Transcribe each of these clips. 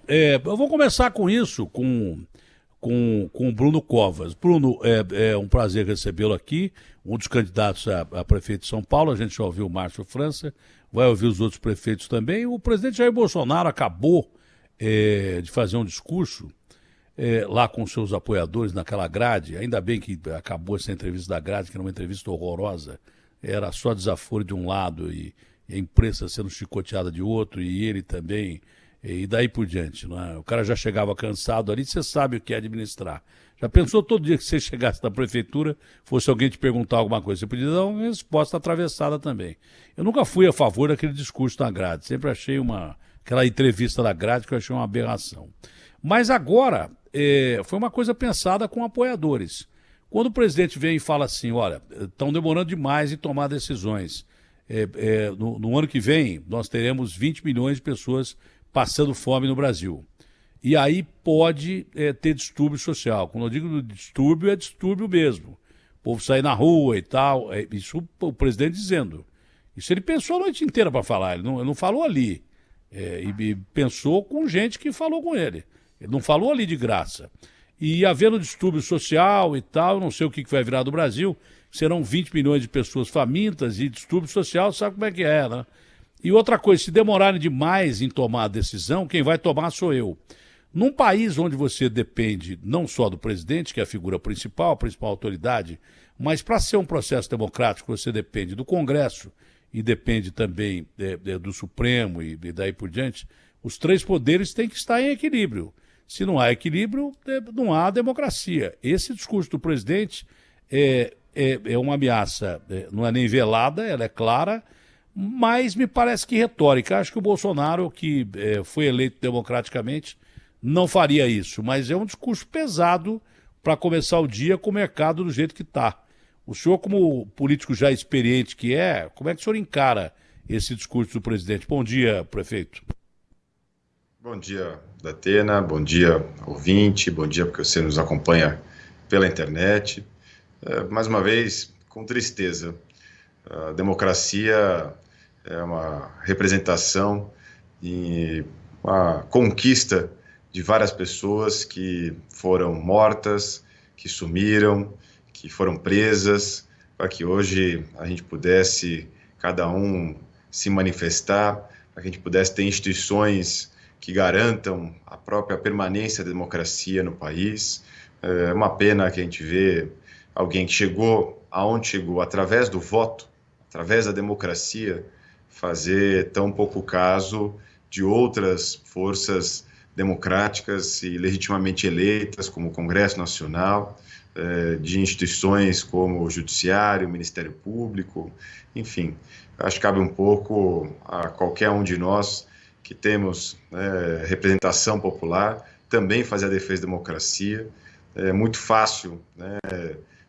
eu vou começar com isso, com o Bruno Covas. Bruno, é um prazer recebê-lo aqui, um dos candidatos a prefeito de São Paulo. A gente já ouviu o Márcio França, vai ouvir os outros prefeitos também. O presidente Jair Bolsonaro acabou de fazer um discurso lá com seus apoiadores naquela grade. Ainda bem que acabou essa entrevista da grade, que era uma entrevista horrorosa. Era só desaforo de um lado e a imprensa sendo chicoteada de outro, e ele também, e daí por diante. Não é? O cara já chegava cansado ali, você sabe o que é administrar. Já pensou todo dia que você chegasse na prefeitura, fosse alguém te perguntar alguma coisa, você podia dar uma resposta atravessada também. Eu nunca fui a favor daquele discurso na grade, sempre achei aquela entrevista da grade que eu achei uma aberração. Mas agora, foi uma coisa pensada com apoiadores. Quando o presidente vem e fala assim, olha, estão demorando demais em tomar decisões. No ano que vem, nós teremos 20 milhões de pessoas passando fome no Brasil. E aí pode ter distúrbio social. Quando eu digo distúrbio, é distúrbio mesmo. O povo sair na rua e tal. Isso o presidente dizendo. Isso ele pensou a noite inteira para falar. Ele não falou ali. E pensou com gente que falou com ele. Ele não falou ali de graça. E havendo distúrbio social e tal, não sei o que vai virar do Brasil, serão 20 milhões de pessoas famintas e distúrbio social, sabe como é que é, né? E outra coisa, se demorarem demais em tomar a decisão, quem vai tomar sou eu. Num país onde você depende não só do presidente, que é a figura principal, a principal autoridade, mas para ser um processo democrático você depende do Congresso e depende também do Supremo e daí por diante, os três poderes têm que estar em equilíbrio. Se não há equilíbrio, não há democracia. Esse discurso do presidente é uma ameaça, não é nem velada, ela é clara, mas me parece que retórica. Acho que o Bolsonaro, que foi eleito democraticamente, não faria isso, mas é um discurso pesado para começar o dia com o mercado do jeito que está. O senhor, como político já experiente que como é que o senhor encara esse discurso do presidente? Bom dia, prefeito. Bom dia, Datena, bom dia, ouvinte, bom dia porque você nos acompanha pela internet. Mais uma vez, com tristeza, a democracia é uma representação e uma conquista de várias pessoas que foram mortas, que sumiram, que foram presas, para que hoje a gente pudesse, cada um, se manifestar, para que a gente pudesse ter instituições que garantam a própria permanência da democracia no país. É uma pena que a gente vê alguém que chegou aonde chegou através do voto, através da democracia, fazer tão pouco caso de outras forças democráticas e legitimamente eleitas, como o Congresso Nacional, de instituições como o Judiciário, o Ministério Público, enfim. Acho que cabe um pouco a qualquer um de nós que temos representação popular, também fazer a defesa da democracia. É muito fácil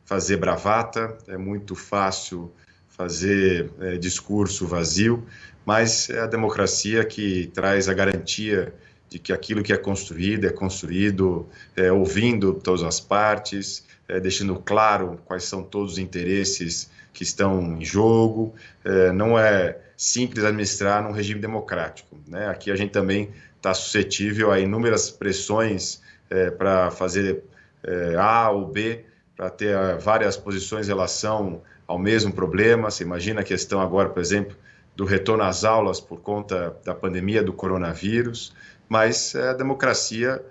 fazer bravata, é muito fácil fazer discurso vazio, mas é a democracia que traz a garantia de que aquilo que é construído ouvindo todas as partes, deixando claro quais são todos os interesses que estão em jogo. Não é simples administrar num regime democrático, né? Aqui a gente também está suscetível a inúmeras pressões para fazer A ou B, para ter várias posições em relação ao mesmo problema. Você imagina a questão agora, por exemplo, do retorno às aulas por conta da pandemia do coronavírus, mas é a democracia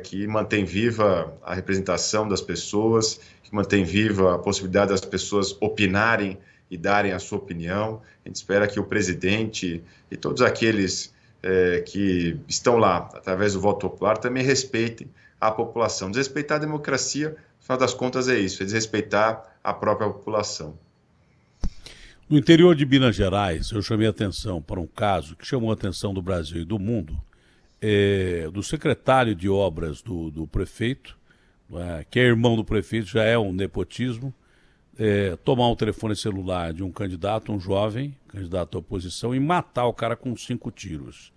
que mantém viva a representação das pessoas, que mantém viva a possibilidade das pessoas opinarem e darem a sua opinião. A gente espera que o presidente e todos aqueles que estão lá através do voto popular também respeitem a população. Desrespeitar a democracia, no final das contas, é isso, é desrespeitar a própria população. No interior de Minas Gerais, eu chamei a atenção para um caso que chamou a atenção do Brasil e do mundo, do secretário de obras do prefeito, que é irmão do prefeito, já é um nepotismo, tomar um telefone celular de um candidato, um jovem, candidato à oposição, e matar o cara com 5 tiros.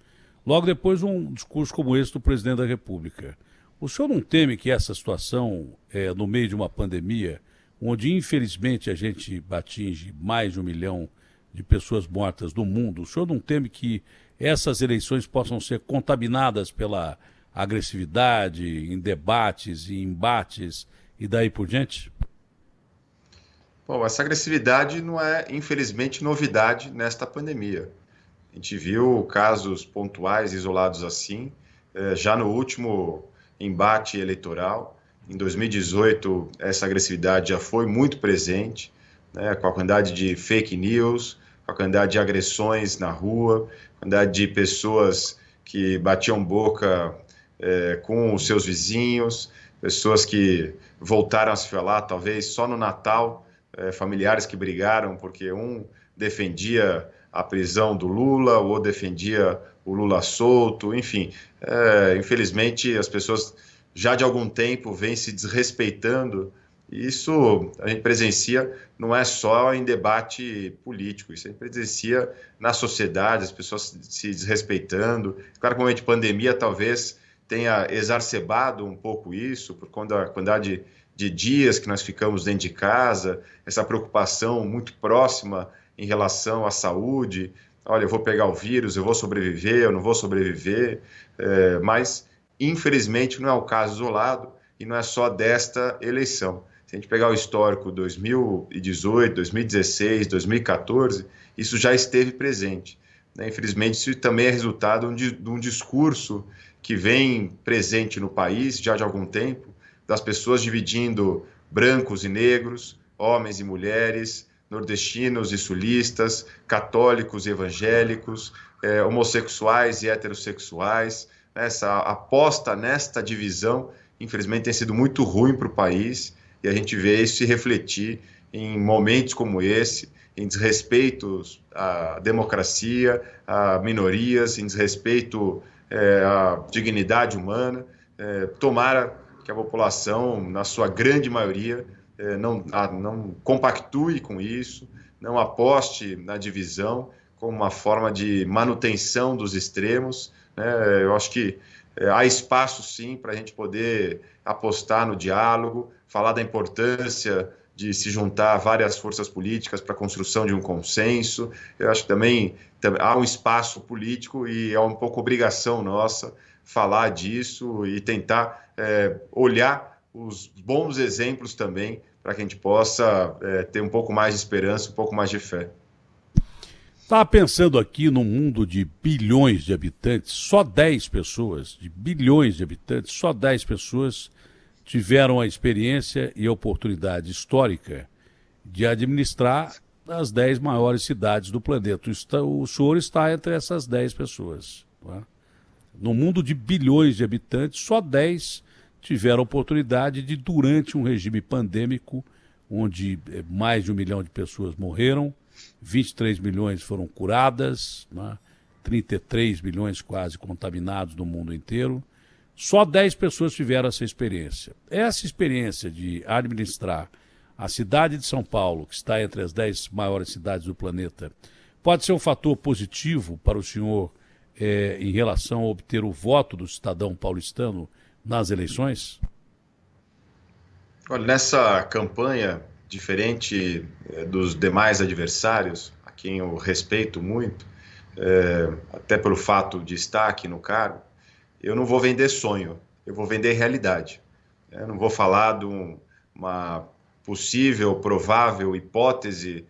Logo depois, um discurso como esse do presidente da República. O senhor não teme que essa situação, no meio de uma pandemia, onde infelizmente a gente atinge mais de 1 milhão de pessoas mortas no mundo, o senhor não teme que essas eleições possam ser contaminadas pela agressividade em debates e embates e daí por diante? Bom, essa agressividade não é, infelizmente, novidade nesta pandemia. A gente viu casos pontuais, isolados assim, já no último embate eleitoral. Em 2018, essa agressividade já foi muito presente, né, com a quantidade de fake news, com a quantidade de agressões na rua, a quantidade de pessoas que batiam boca com os seus vizinhos, pessoas que voltaram a se falar, talvez só no Natal, familiares que brigaram porque um defendia a prisão do Lula, ou defendia o Lula solto, enfim. Infelizmente, as pessoas já de algum tempo vêm se desrespeitando, e isso a gente presencia não é só em debate político, isso a gente presencia na sociedade, as pessoas se desrespeitando. Claro que o momento de pandemia talvez tenha exacerbado um pouco isso, por conta da quantidade de dias que nós ficamos dentro de casa, essa preocupação muito próxima em relação à saúde. Olha, eu vou pegar o vírus, eu vou sobreviver, eu não vou sobreviver, mas infelizmente não é o caso isolado e não é só desta eleição. Se a gente pegar o histórico 2018, 2016, 2014, isso já esteve presente, né? Infelizmente, isso também é resultado de um discurso que vem presente no país já de algum tempo, das pessoas dividindo brancos e negros, homens e mulheres, nordestinos e sulistas, católicos e evangélicos, homossexuais e heterossexuais. Essa aposta nesta divisão, infelizmente, tem sido muito ruim para o país, e a gente vê isso se refletir em momentos como esse, em desrespeitos à democracia, a minorias, em desrespeito à dignidade humana. Tomara que a população, na sua grande maioria, não compactue com isso, não aposte na divisão como uma forma de manutenção dos extremos, né? Eu acho que há espaço, sim, para a gente poder apostar no diálogo, falar da importância de se juntar várias forças políticas para a construção de um consenso. Eu acho que também há um espaço político e é um pouco obrigação nossa falar disso e tentar olhar os bons exemplos também para que a gente possa ter um pouco mais de esperança, um pouco mais de fé. Estava pensando aqui num mundo de bilhões de habitantes, só 10 pessoas, de bilhões de habitantes, só 10 pessoas tiveram a experiência e a oportunidade histórica de administrar as 10 maiores cidades do planeta. O senhor está entre essas 10 pessoas. Não é? No mundo de bilhões de habitantes, só 10 tiveram a oportunidade de, durante um regime pandêmico, onde mais de 1 milhão de pessoas morreram, 23 milhões foram curadas, né? 33 milhões quase contaminados no mundo inteiro. Só 10 pessoas tiveram essa experiência. Essa experiência de administrar a cidade de São Paulo, que está entre as 10 maiores cidades do planeta, pode ser um fator positivo para o senhor em relação a obter o voto do cidadão paulistano nas eleições? Olha, nessa campanha, diferente dos demais adversários, a quem eu respeito muito, até pelo fato de estar aqui no cargo, eu não vou vender sonho, eu vou vender realidade. Eu não vou falar de uma possível, provável hipótese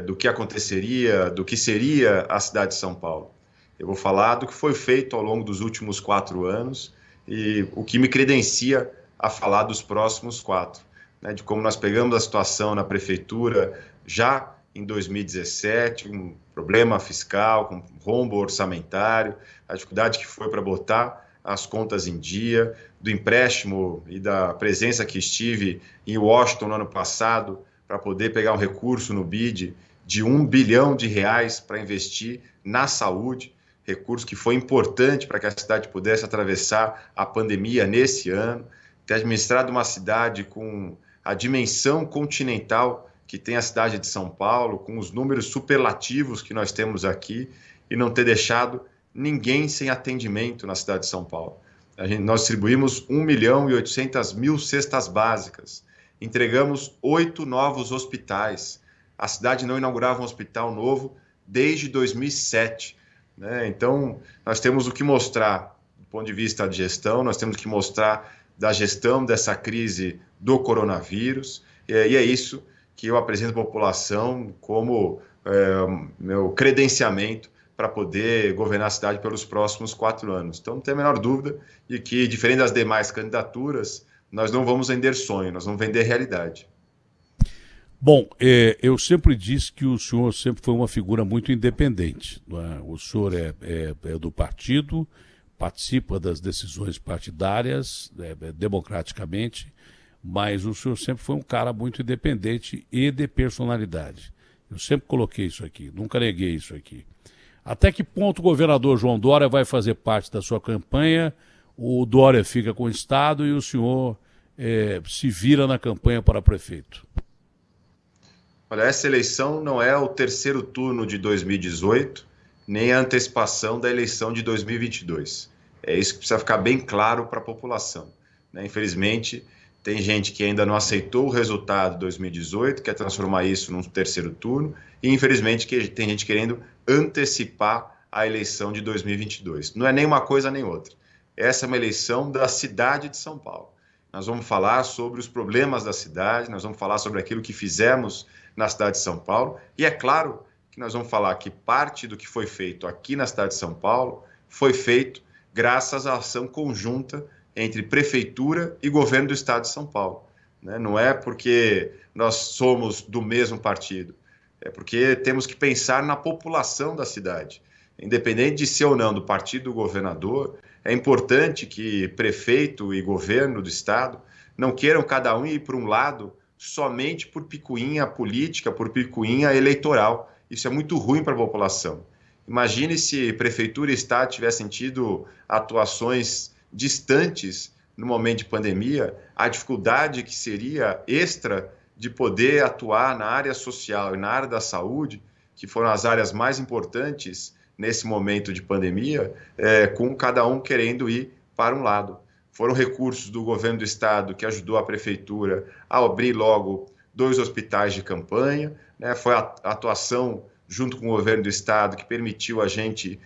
do que aconteceria, do que seria a cidade de São Paulo. Eu vou falar do que foi feito ao longo dos últimos 4 anos e o que me credencia a falar dos próximos 4, né, de como nós pegamos a situação na prefeitura já em 2017, um problema fiscal, com rombo orçamentário, a dificuldade que foi para botar as contas em dia, do empréstimo e da presença que estive em Washington no ano passado para poder pegar um recurso no BID de R$ 1 bilhão para investir na saúde, recurso que foi importante para que a cidade pudesse atravessar a pandemia nesse ano, ter administrado uma cidade com a dimensão continental que tem a cidade de São Paulo, com os números superlativos que nós temos aqui, e não ter deixado ninguém sem atendimento na cidade de São Paulo. Nós distribuímos 1.800.000 cestas básicas, entregamos 8 novos hospitais. A cidade não inaugurava um hospital novo desde 2007. né? Então, nós temos o que mostrar do ponto de vista de gestão, nós temos que mostrar da gestão dessa crise do coronavírus, e é isso que eu apresento à população como meu credenciamento para poder governar a cidade pelos próximos 4 anos. Então, não tem a menor dúvida de que, diferente das demais candidaturas, nós não vamos vender sonho, nós vamos vender realidade. Bom, eu sempre disse que o senhor sempre foi uma figura muito independente. Não é? O senhor é do partido, participa das decisões partidárias democraticamente, mas o senhor sempre foi um cara muito independente e de personalidade. Eu sempre coloquei isso aqui, nunca neguei isso aqui. Até que ponto o governador João Dória vai fazer parte da sua campanha? O Dória fica com o Estado e o senhor se vira na campanha para prefeito? Olha, essa eleição não é o terceiro turno de 2018, nem a antecipação da eleição de 2022. É isso que precisa ficar bem claro para a população, né? Infelizmente, tem gente que ainda não aceitou o resultado de 2018, quer transformar isso num terceiro turno, e infelizmente tem gente querendo antecipar a eleição de 2022. Não é nem uma coisa nem outra. Essa é uma eleição da cidade de São Paulo. Nós vamos falar sobre os problemas da cidade, nós vamos falar sobre aquilo que fizemos na cidade de São Paulo, e é claro que nós vamos falar que parte do que foi feito aqui na cidade de São Paulo foi feito graças à ação conjunta entre prefeitura e governo do estado de São Paulo, né? Não é porque nós somos do mesmo partido, é porque temos que pensar na população da cidade. Independente de ser ou não do partido do governador, é importante que prefeito e governo do estado não queiram cada um ir para um lado somente por picuinha política, por picuinha eleitoral. Isso é muito ruim para a população. Imagine se prefeitura e estado tivessem tido atuações distantes no momento de pandemia, a dificuldade que seria extra de poder atuar na área social e na área da saúde, que foram as áreas mais importantes nesse momento de pandemia, com cada um querendo ir para um lado. Foram recursos do governo do estado que ajudou a prefeitura a abrir logo 2 hospitais de campanha, né? Foi a atuação junto com o governo do estado que permitiu a gente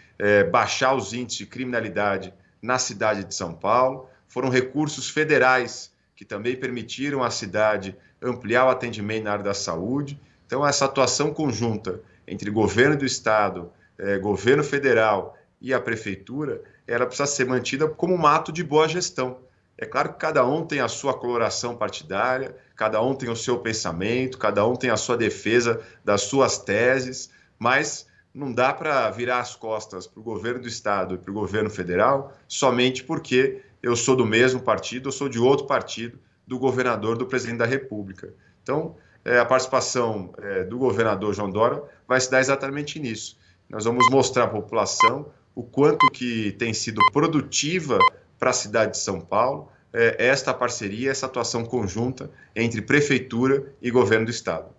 baixar os índices de criminalidade na cidade de São Paulo. Foram recursos federais que também permitiram à cidade ampliar o atendimento na área da saúde. Então, essa atuação conjunta entre governo do estado, governo federal e a prefeitura, ela precisa ser mantida como um ato de boa gestão. É claro que cada um tem a sua coloração partidária, cada um tem o seu pensamento, cada um tem a sua defesa das suas teses, mas não dá para virar as costas para o governo do estado e para o governo federal somente porque eu sou do mesmo partido, eu sou de outro partido, do governador, do presidente da República. Então, a participação do governador João Dória vai se dar exatamente nisso. Nós vamos mostrar à população o quanto que tem sido produtiva para a cidade de São Paulo esta parceria, essa atuação conjunta entre prefeitura e governo do estado.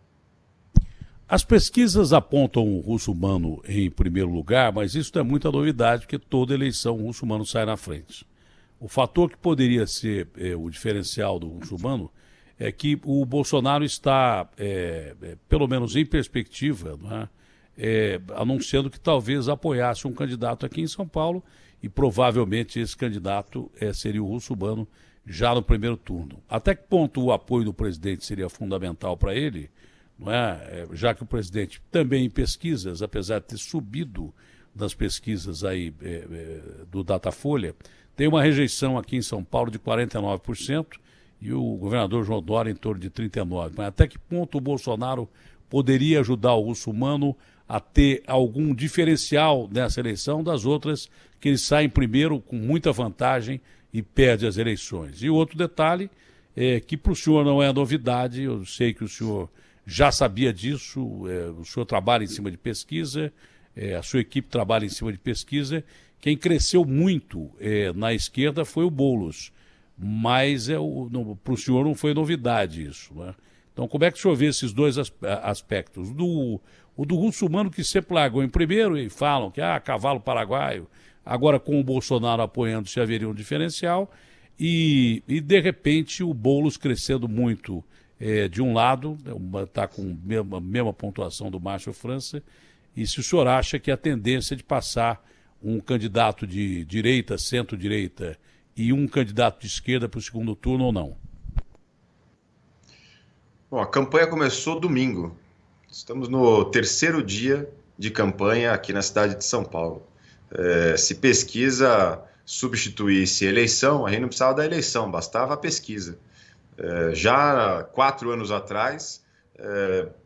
As pesquisas apontam o Russomano em primeiro lugar, mas isso não é muita novidade, porque toda eleição o Russomano sai na frente. O fator que poderia ser o diferencial do Russomano é que o Bolsonaro está, pelo menos em perspectiva, não é? Anunciando que talvez apoiasse um candidato aqui em São Paulo e provavelmente esse candidato seria o Russomano já no primeiro turno. Até que ponto o apoio do presidente seria fundamental para ele, não é? Já que o presidente também em pesquisas, apesar de ter subido nas pesquisas aí do Datafolha, tem uma rejeição aqui em São Paulo de 49% e o governador João Dória em torno de 39%. Mas até que ponto o Bolsonaro poderia ajudar o Russomano a ter algum diferencial nessa eleição das outras que ele sai em primeiro com muita vantagem e perde as eleições? E outro detalhe é que para o senhor não é novidade, eu sei que o senhor já sabia disso, o senhor trabalha em cima de pesquisa, a sua equipe trabalha em cima de pesquisa. Quem cresceu muito na esquerda foi o Boulos, mas para o senhor não foi novidade isso, né? Então, como é que o senhor vê esses dois aspectos? O do Russomano, que sempre largou em primeiro e falam que cavalo paraguaio, agora com o Bolsonaro apoiando se haveria um diferencial, e de repente o Boulos crescendo muito de um lado, está com a mesma pontuação do Márcio França, e se o senhor acha que a tendência de passar um candidato de direita, centro-direita e um candidato de esquerda para o segundo turno ou não. Bom, a campanha começou domingo. Estamos no terceiro dia de campanha aqui na cidade de São Paulo. Se pesquisa substituísse eleição, a gente não precisava da eleição, bastava a pesquisa. Já 4 anos atrás,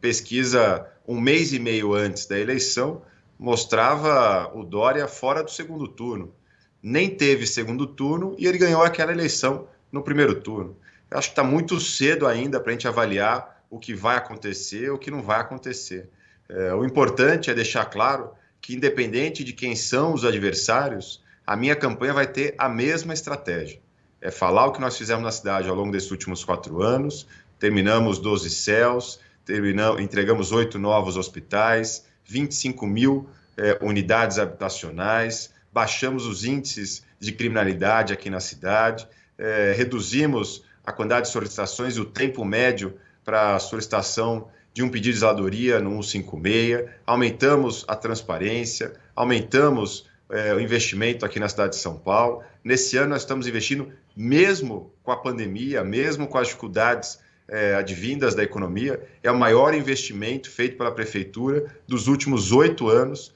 pesquisa um mês e meio antes da eleição, mostrava o Dória fora do segundo turno. Nem teve segundo turno e ele ganhou aquela eleição no primeiro turno. Eu acho que está muito cedo ainda para a gente avaliar o que vai acontecer, o que não vai acontecer. O importante é deixar claro que, independente de quem são os adversários, a minha campanha vai ter a mesma estratégia. É falar o que nós fizemos na cidade ao longo desses últimos 4 anos, terminamos 12 CELs, entregamos 8 novos hospitais, 25 mil unidades habitacionais, baixamos os índices de criminalidade aqui na cidade, reduzimos a quantidade de solicitações e o tempo médio para a solicitação de um pedido de zeladoria no 156, aumentamos a transparência, aumentamos o investimento aqui na cidade de São Paulo. Nesse ano nós estamos investindo, mesmo com a pandemia, mesmo com as dificuldades advindas da economia, é o maior investimento feito pela Prefeitura dos últimos 8 anos,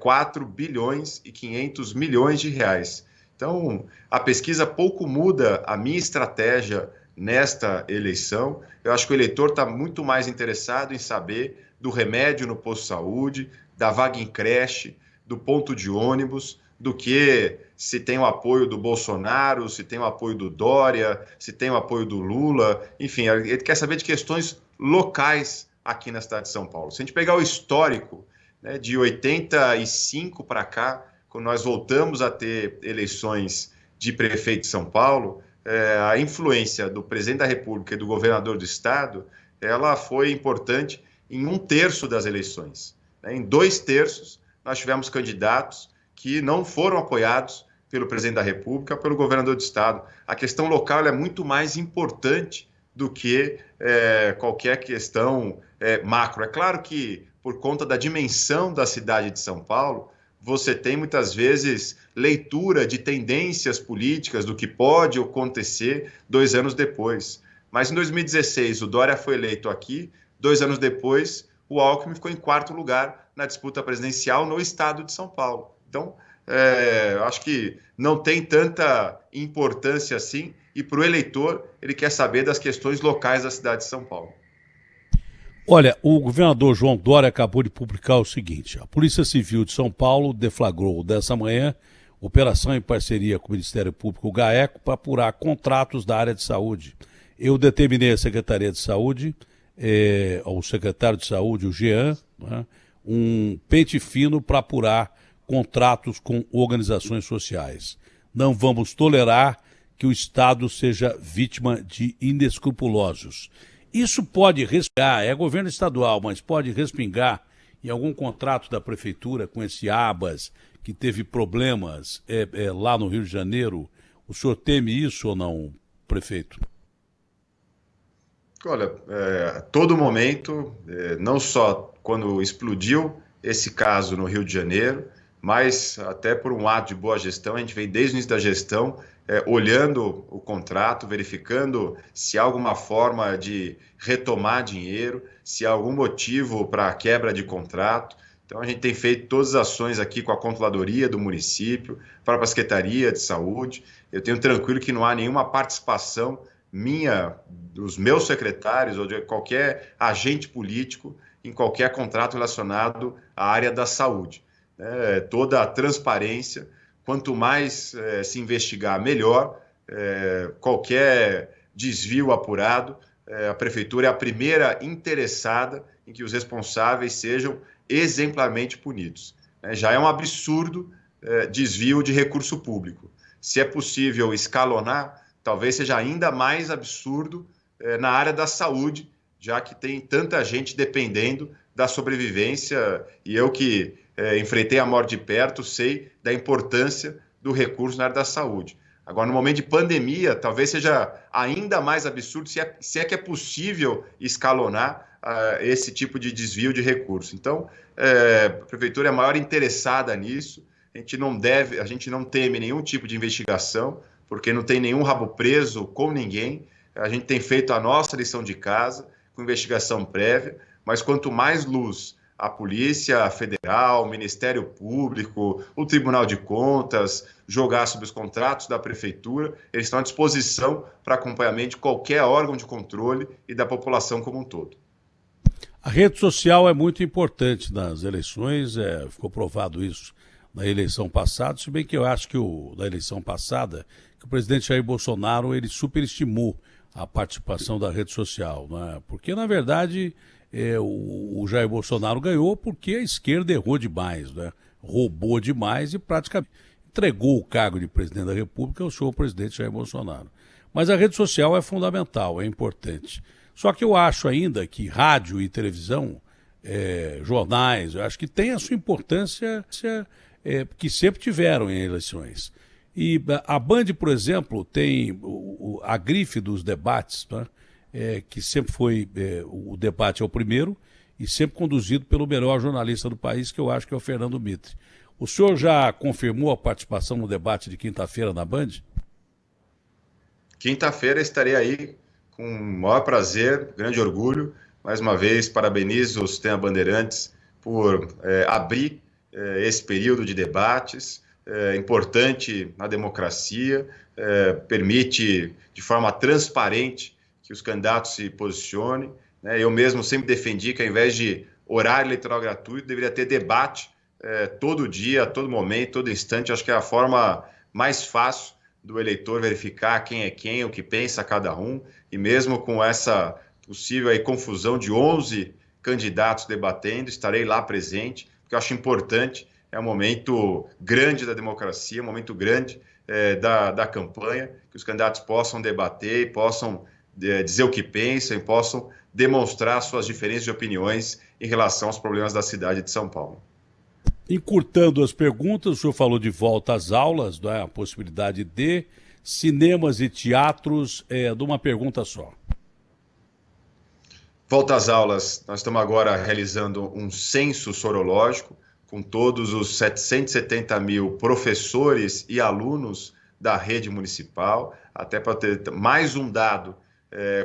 4 bilhões e 500 milhões de reais. Então, a pesquisa pouco muda a minha estratégia nesta eleição. Eu acho que o eleitor está muito mais interessado em saber do remédio no posto de saúde, da vaga em creche, do ponto de ônibus, do que se tem o apoio do Bolsonaro, se tem o apoio do Dória, se tem o apoio do Lula, enfim, ele quer saber de questões locais aqui na cidade de São Paulo. Se a gente pegar o histórico, né, de 85 para cá, quando nós voltamos a ter eleições de prefeito de São Paulo, a influência do presidente da República e do governador do estado, ela foi importante em 1/3 das eleições. Em 2/3, nós tivemos candidatos que não foram apoiados pelo presidente da República, pelo governador do estado. A questão local é muito mais importante do que qualquer questão macro. É claro que, por conta da dimensão da cidade de São Paulo, você tem muitas vezes leitura de tendências políticas do que pode acontecer 2 anos depois. Mas em 2016 o Dória foi eleito aqui, 2 anos depois o Alckmin ficou em 4º lugar na disputa presidencial no estado de São Paulo. Então, acho que não tem tanta importância assim, e para o eleitor ele quer saber das questões locais da cidade de São Paulo. Olha, o governador João Dória acabou de publicar o seguinte: a Polícia Civil de São Paulo deflagrou dessa manhã operação em parceria com o Ministério Público, o GAECO, para apurar contratos da área de saúde. Eu determinei à Secretaria de Saúde, ao secretário de Saúde, o Jean, né, um pente fino para apurar contratos com organizações sociais. Não vamos tolerar que o Estado seja vítima de inescrupulosos. Isso pode respingar, é governo estadual, mas pode respingar em algum contrato da prefeitura com esse Abas, que teve problemas lá no Rio de Janeiro. O senhor teme isso ou não, prefeito? Olha, a todo momento, não só quando explodiu esse caso no Rio de Janeiro, mas até por um ato de boa gestão, a gente vem desde o início da gestão olhando o contrato, verificando se há alguma forma de retomar dinheiro, se há algum motivo para a quebra de contrato. Então, a gente tem feito todas as ações aqui com a controladoria do município, para a Secretaria de Saúde. Eu tenho tranquilo que não há nenhuma participação minha, dos meus secretários ou de qualquer agente político em qualquer contrato relacionado à área da saúde. Toda a transparência, quanto mais se investigar, melhor. Qualquer desvio apurado, a Prefeitura é a primeira interessada em que os responsáveis sejam exemplarmente punidos. Já é um absurdo desvio de recurso público. Se é possível escalonar, talvez seja ainda mais absurdo na área da saúde, já que tem tanta gente dependendo da sobrevivência, e eu que enfrentei a morte de perto, sei da importância do recurso na área da saúde. Agora, no momento de pandemia, talvez seja ainda mais absurdo se é que é possível escalonar esse tipo de desvio de recurso. Então, a prefeitura é a maior interessada nisso. A gente não teme nenhum tipo de investigação, porque não tem nenhum rabo preso com ninguém. A gente tem feito a nossa lição de casa, com investigação prévia, mas quanto mais luz a Polícia Federal, o Ministério Público, o Tribunal de Contas jogar sobre os contratos da Prefeitura, eles estão à disposição para acompanhamento de qualquer órgão de controle e da população como um todo. A rede social é muito importante nas eleições, ficou provado isso na eleição passada, se bem que eu acho que na eleição passada, que o presidente Jair Bolsonaro ele superestimou a participação da rede social, né? Porque, na verdade, o Jair Bolsonaro ganhou porque a esquerda errou demais, né? Roubou demais e praticamente entregou o cargo de presidente da República ao senhor presidente Jair Bolsonaro. Mas a rede social é fundamental, é importante. Só que eu acho ainda que rádio e televisão, jornais, eu acho que tem a sua importância que sempre tiveram em eleições. E a Band, por exemplo, tem a grife dos debates, né? Que sempre foi, o debate é o primeiro e sempre conduzido pelo melhor jornalista do país, que eu acho que é o Fernando Mitre. O senhor já confirmou a participação no debate de quinta-feira na Band? Quinta-feira estarei aí com o maior prazer, grande orgulho. Mais uma vez, parabenizo o Sistema Bandeirantes por abrir esse período de debates, importante na democracia, permite de forma transparente que os candidatos se posicionem, né? Eu mesmo sempre defendi que, ao invés de horário eleitoral gratuito, deveria ter debate todo dia, a todo momento, todo instante. Acho que é a forma mais fácil do eleitor verificar quem é quem, o que pensa cada um, e mesmo com essa possível aí confusão de 11 candidatos debatendo, estarei lá presente, porque eu acho importante, é um momento grande da democracia, um momento grande da campanha, que os candidatos possam debater e possam dizer o que pensam e possam demonstrar suas diferenças de opiniões em relação aos problemas da cidade de São Paulo. Encurtando as perguntas, o senhor falou de volta às aulas, né, a possibilidade de cinemas e teatros, de uma pergunta só. Volta às aulas, nós estamos agora realizando um censo sorológico com todos os 770 mil professores e alunos da rede municipal, até para ter mais um dado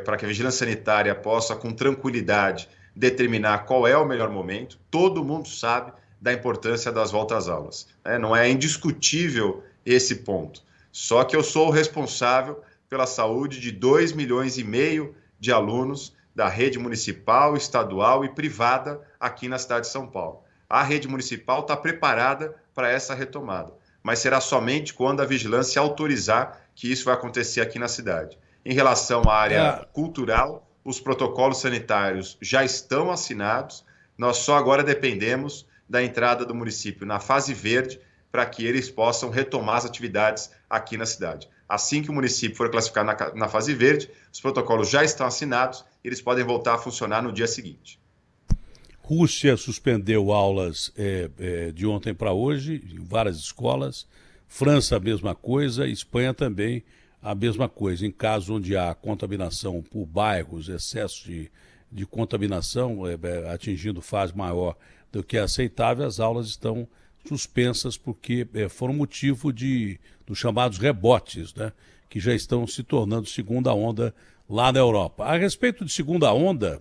para que a vigilância sanitária possa, com tranquilidade, determinar qual é o melhor momento. Todo mundo sabe da importância das voltas às aulas, né? Não é indiscutível esse ponto. Só que eu sou o responsável pela saúde de 2,5 milhões de alunos da rede municipal, estadual e privada aqui na cidade de São Paulo. A rede municipal está preparada para essa retomada, mas será somente quando a vigilância autorizar que isso vai acontecer aqui na cidade. Em relação à área cultural, os protocolos sanitários já estão assinados, nós só agora dependemos da entrada do município na fase verde para que eles possam retomar as atividades aqui na cidade. Assim que o município for classificado na fase verde, os protocolos já estão assinados e eles podem voltar a funcionar no dia seguinte. Rússia suspendeu aulas de ontem para hoje em várias escolas, França a mesma coisa, Espanha também a mesma coisa. Em casos onde há contaminação por bairros, excesso de contaminação atingindo fase maior do que é aceitável, as aulas estão suspensas porque foram motivo dos chamados rebotes, né, que já estão se tornando segunda onda lá na Europa. A respeito de segunda onda,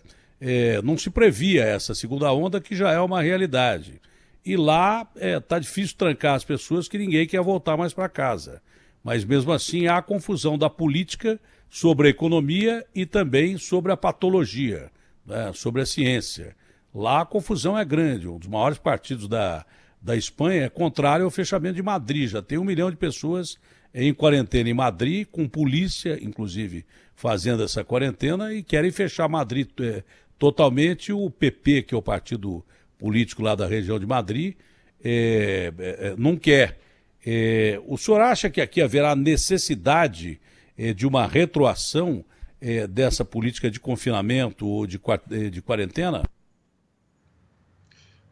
não se previa essa segunda onda, que já é uma realidade. E lá está difícil trancar as pessoas, que ninguém quer voltar mais para casa. Mas mesmo assim há confusão da política sobre a economia e também sobre a patologia, né, sobre a ciência. Lá a confusão é grande. Um dos maiores partidos da Espanha é contrário ao fechamento de Madrid. Já tem 1 milhão de pessoas em quarentena em Madrid, com polícia, inclusive, fazendo essa quarentena, e querem fechar Madrid totalmente. O PP, que é o partido político lá da região de Madrid, não quer. O senhor acha que aqui haverá necessidade de uma retroação dessa política de confinamento ou de quarentena?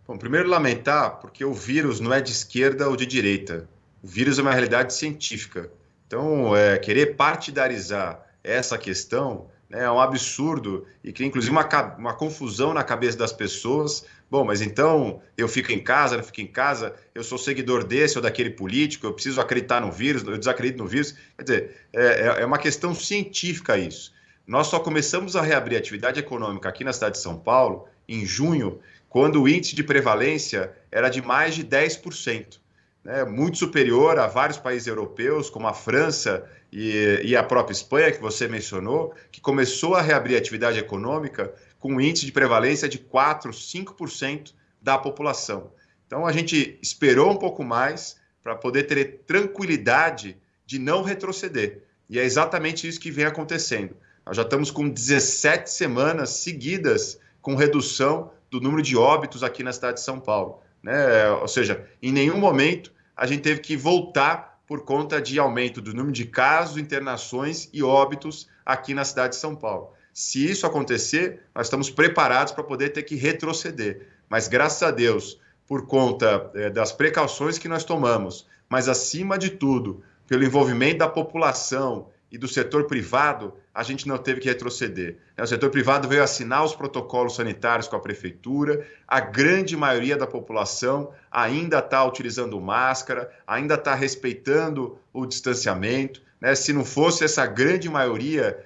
Bom, primeiro lamentar, porque o vírus não é de esquerda ou de direita. O vírus é uma realidade científica. Então, querer partidarizar essa questão, né, é um absurdo e cria, inclusive, uma confusão na cabeça das pessoas. Bom, mas então eu fico em casa, não fico em casa, eu sou seguidor desse ou daquele político, eu preciso acreditar no vírus, eu desacredito no vírus. Quer dizer, é uma questão científica isso. Nós só começamos a reabrir a atividade econômica aqui na cidade de São Paulo em junho, quando o índice de prevalência era de mais de 10%. Né, muito superior a vários países europeus, como a França e a própria Espanha, que você mencionou, que começou a reabrir a atividade econômica com um índice de prevalência de 4%, 5% da população. Então, a gente esperou um pouco mais para poder ter tranquilidade de não retroceder. E é exatamente isso que vem acontecendo. Nós já estamos com 17 semanas seguidas com redução do número de óbitos aqui na cidade de São Paulo. Né? Ou seja, em nenhum momento a gente teve que voltar por conta de aumento do número de casos, internações e óbitos aqui na cidade de São Paulo. Se isso acontecer, nós estamos preparados para poder ter que retroceder. Mas, graças a Deus, por conta das precauções que nós tomamos, mas, acima de tudo, pelo envolvimento da população e do setor privado, a gente não teve que retroceder. O setor privado veio assinar os protocolos sanitários com a prefeitura, a grande maioria da população ainda está utilizando máscara, ainda está respeitando o distanciamento. Né? Se não fosse essa grande maioria,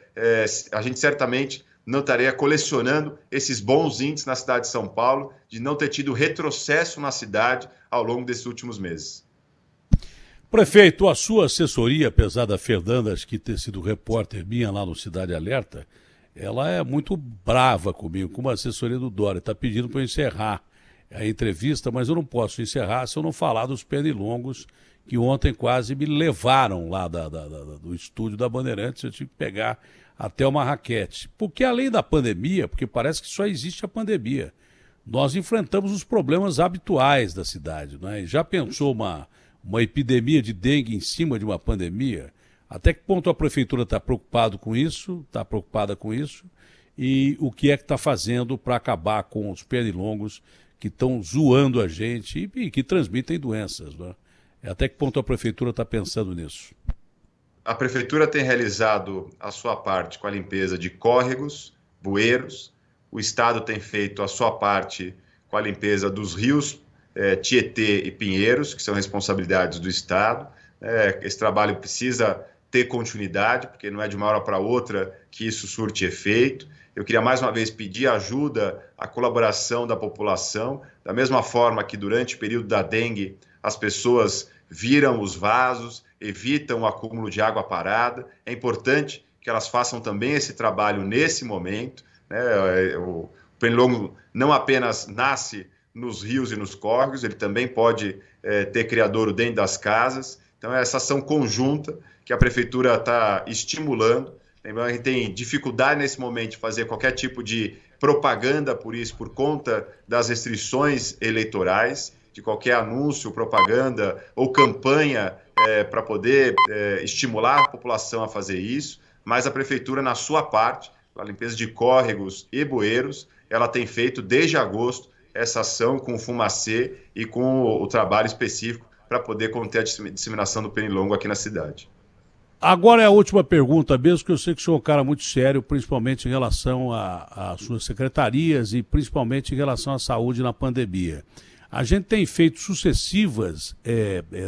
a gente certamente não estaria colecionando esses bons índices na cidade de São Paulo, de não ter tido retrocesso na cidade ao longo desses últimos meses. Prefeito, a sua assessoria, apesar da Fernanda que ter sido repórter minha lá no Cidade Alerta, ela é muito brava comigo, como a assessoria do Dória. Está pedindo para eu encerrar a entrevista, mas eu não posso encerrar se eu não falar dos pernilongos que ontem quase me levaram lá do estúdio da Bandeirantes. Eu tive que pegar até uma raquete. Porque além da pandemia, porque parece que só existe a pandemia, nós enfrentamos os problemas habituais da cidade. Né? E já pensou uma epidemia de dengue em cima de uma pandemia? Até que ponto a prefeitura está preocupada com isso? E o que é que está fazendo para acabar com os pernilongos que estão zoando a gente e que transmitem doenças? Né? Até que ponto a prefeitura está pensando nisso? A prefeitura tem realizado a sua parte com a limpeza de córregos, bueiros. O Estado tem feito a sua parte com a limpeza dos rios Tietê e Pinheiros, que são responsabilidades do Estado. Esse trabalho precisa ter continuidade, porque não é de uma hora para outra que isso surte efeito. Eu queria mais uma vez pedir ajuda, a colaboração da população, da mesma forma que durante o período da dengue as pessoas viram os vasos, evitam o acúmulo de água parada. É importante que elas façam também esse trabalho nesse momento. Né? O pernilongo não apenas nasce nos rios e nos córregos, ele também pode ter criadouro dentro das casas. Então, essa ação conjunta que a prefeitura está estimulando. Lembrando que a gente tem dificuldade nesse momento de fazer qualquer tipo de propaganda por isso, por conta das restrições eleitorais, de qualquer anúncio, propaganda ou campanha para poder estimular a população a fazer isso. Mas a prefeitura, na sua parte, a limpeza de córregos e bueiros, ela tem feito desde agosto essa ação com o Fumacê e com o trabalho específico para poder conter a disseminação do pernilongo aqui na cidade. Agora é a última pergunta mesmo, que eu sei que o senhor é um cara muito sério, principalmente em relação às suas secretarias e principalmente em relação à saúde na pandemia. A gente tem feito sucessivas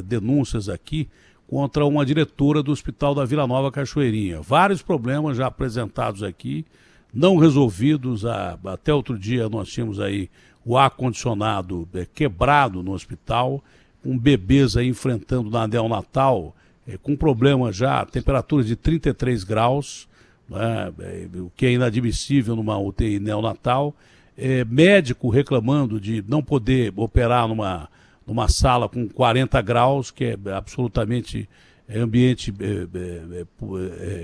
denúncias aqui contra uma diretora do Hospital da Vila Nova Cachoeirinha. Vários problemas já apresentados aqui, não resolvidos. Até outro dia nós tínhamos aí o ar-condicionado quebrado no hospital, com bebês aí enfrentando na neonatal, com problema já, temperatura de 33 graus, né, o que é inadmissível numa UTI neonatal, médico reclamando de não poder operar numa sala com 40 graus, que é absolutamente ambiente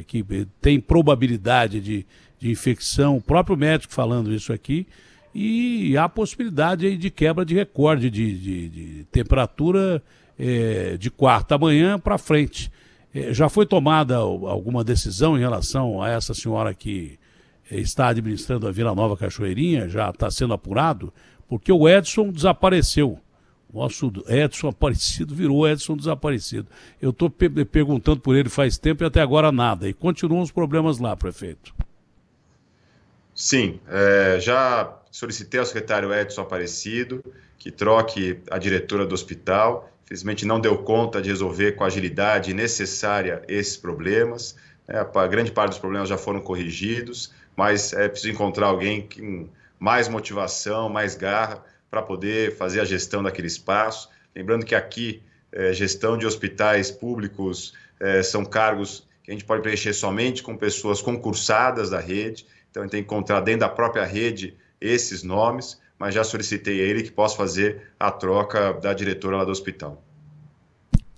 que tem probabilidade de infecção, o próprio médico falando isso aqui. E há possibilidade aí de quebra de recorde de temperatura de quarta manhã para frente. Já foi tomada alguma decisão em relação a essa senhora que está administrando a Vila Nova Cachoeirinha? Já está sendo apurado? Porque o Edson desapareceu. Nosso Edson Aparecido virou Edson Desaparecido. Eu estou perguntando por ele faz tempo e até agora nada. E continuam os problemas lá, prefeito. Sim, já solicitei ao secretário Edson Aparecido que troque a diretora do hospital. Infelizmente não deu conta de resolver com a agilidade necessária esses problemas. A grande parte dos problemas já foram corrigidos, mas é preciso encontrar alguém com mais motivação, mais garra, para poder fazer a gestão daquele espaço. Lembrando que aqui, gestão de hospitais públicos são cargos que a gente pode preencher somente com pessoas concursadas da rede, então a gente tem que encontrar dentro da própria rede esses nomes, mas já solicitei a ele que possa fazer a troca da diretora lá do hospital.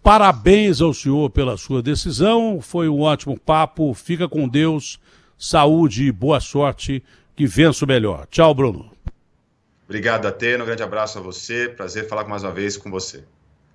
Parabéns ao senhor pela sua decisão, foi um ótimo papo, fica com Deus, saúde e boa sorte, que vença o melhor. Tchau, Bruno. Obrigado, Atena, um grande abraço a você, prazer falar mais uma vez com você.